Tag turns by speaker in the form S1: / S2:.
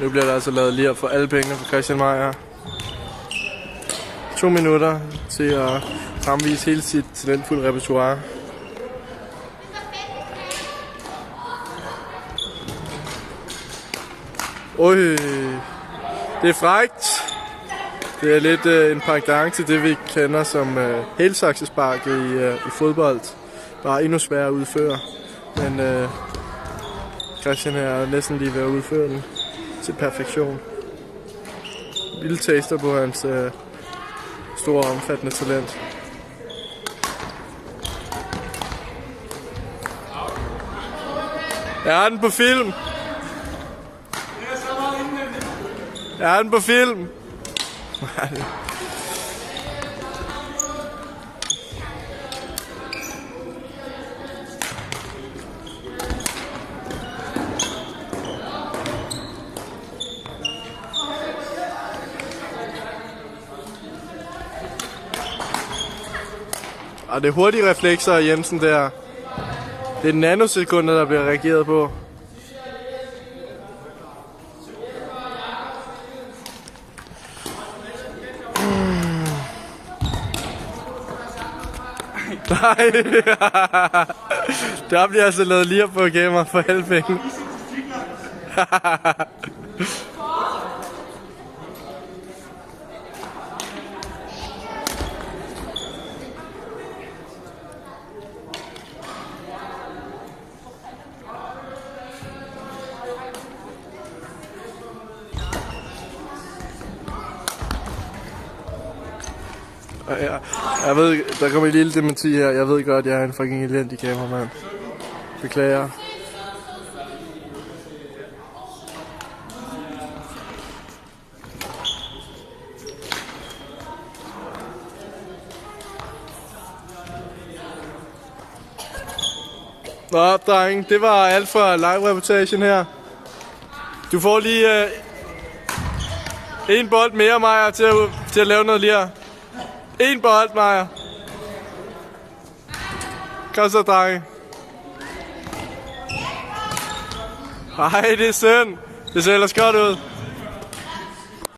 S1: Nu bliver der altså lavet lir for alle pengene for Christian Meyer. 2 minutter til at fremvise hele sit talentfulde repertoire. Øj, det er frækt. Det er lidt en pendant til det, vi kender som helsaksespark i fodbold. Bare endnu sværere at udføre. Men Christian er næsten lige ved at udføre den til perfektion. Lille taster på hans store omfattende talent. Jeg har den på film. Jeg har den på film. Og det er hurtige reflekser af Jensen der. Det er nanosekunder, der bliver reageret på. Nej. Der bliver altså lavet lir på gamer for alle penge. Jeg ved, der kommer en lille dementi her. Jeg ved godt, jeg er en fucking elendig kameramand. Beklager. Nå, dreng, det var alt fra live-reportagen her. Du får lige en bold mere, Maja, til at lave noget lir. En bold, Maja. Kom så, drenge. Ej, det er synd. Det ser ellers godt ud.